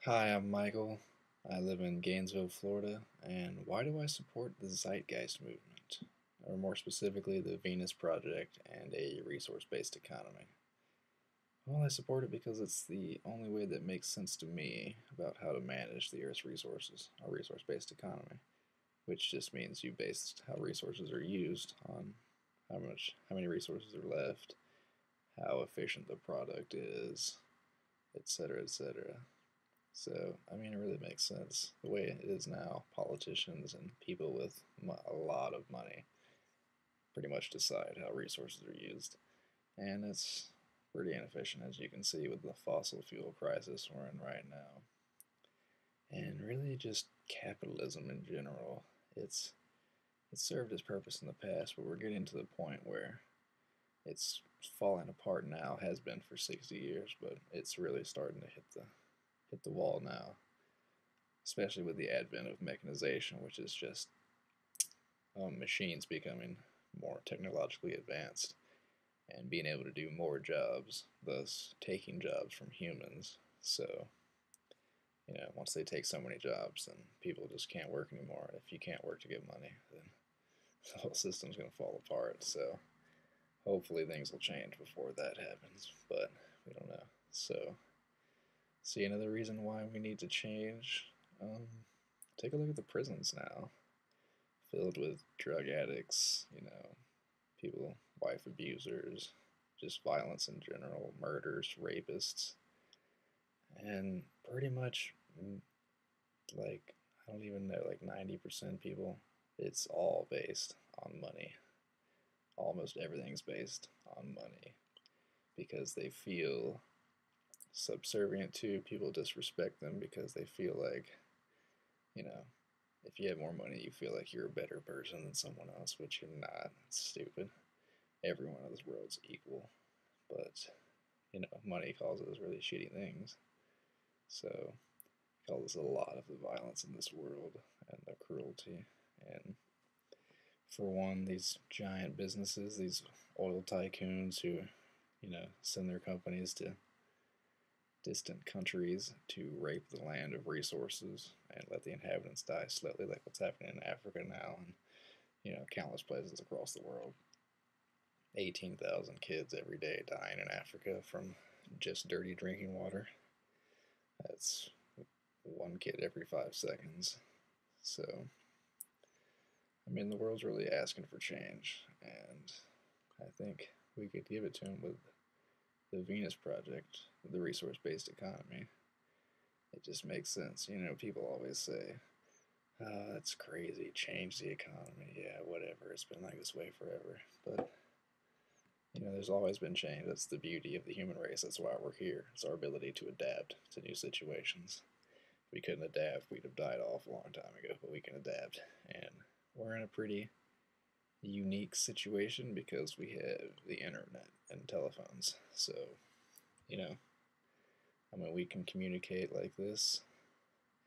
Hi, I'm Michael. I live in Gainesville, Florida, and why do I support the Zeitgeist Movement? Or more specifically, the Venus Project and a resource based economy? Well, I support it because it's the only way that makes sense to me about how to manage the Earth's resources, a resource based economy, which just means you base how resources are used on how many resources are left, how efficient the product is, etc., etc. So, I mean, it really makes sense. The way it is now, politicians and people with a lot of money pretty much decide how resources are used. And it's pretty inefficient, as you can see with the fossil fuel crisis we're in right now. And really, just capitalism in general. It's it's served its purpose in the past, but we're getting to the point where it's falling apart now. Has been for 60 years, but it's really starting to hit the wall now, especially with the advent of mechanization, which is just machines becoming more technologically advanced and being able to do more jobs, thus taking jobs from humans. So, once they take so many jobs, then people just can't work anymore. And if you can't work to get money, then the whole system's going to fall apart. So, hopefully, things will change before that happens, but we don't know. So, see another reason why we need to change. Um, Take a look at the prisons now, filled with drug addicts, people, wife abusers, just violence in general, murders, rapists, and pretty much, like, I don't even know, like 90% people, it's all based on money. Almost everything's based on money because they feel subservient to people, disrespect them because they feel like, you know, if you have more money, you feel like you're a better person than someone else, which you're not. It's stupid. Everyone in this world's equal, but money causes really shitty things. So causes a lot of the violence in this world and the cruelty. And for one, these giant businesses, these oil tycoons who, send their companies to distant countries to rape the land of resources and let the inhabitants die slowly, like what's happening in Africa now and countless places across the world. 18,000 kids every day dying in Africa from just dirty drinking water. That's one kid every 5 seconds. So, I mean, the world's really asking for change, and I think we could give it to them with the Venus Project, the resource based economy. It just makes sense. People always say, oh, that's crazy, change the economy. Yeah, whatever, it's been like this way forever. But there's always been change. That's the beauty of the human race. That's why we're here. It's our ability to adapt to new situations. If we couldn't adapt, we'd have died off a long time ago, but we can adapt. And we're in a pretty unique situation because we have the internet and telephones. So, you know, we can communicate like this,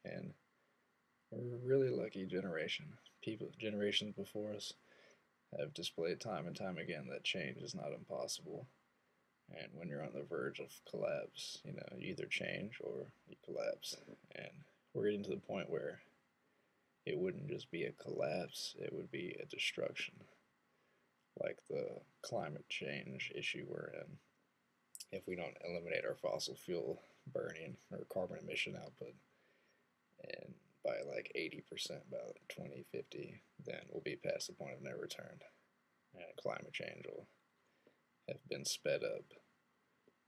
and we're a really lucky generation. Generations before us have displayed time and time again that change is not impossible. And when you're on the verge of collapse, you either change or you collapse. And we're getting to the point where it wouldn't just be a collapse, it would be a destruction. Like the climate change issue we're in. If we don't eliminate our fossil fuel burning or carbon emission output, and by like 80% by 2050, then we'll be past the point of no return. And climate change will have been sped up,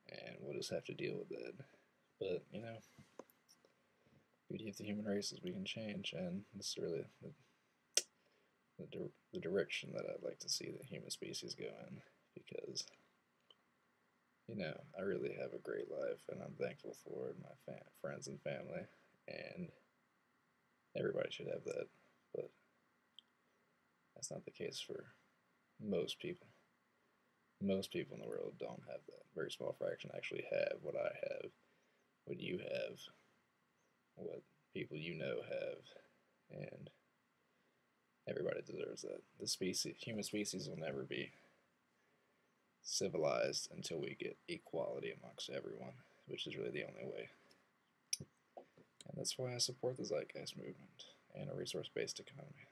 and we'll just have to deal with it. But, beauty of the human race is we can change, and this is really the direction that I'd like to see the human species go in, because I really have a great life, and I'm thankful for it, my friends and family, and everybody should have that, but that's not the case for most people. Most people in the world don't have that. A very small fraction actually have what I have, what you have, what people have, and everybody deserves that. Human species will never be civilized until we get equality amongst everyone, which is really the only way. That's why I support the Zeitgeist Movement and a resource based economy.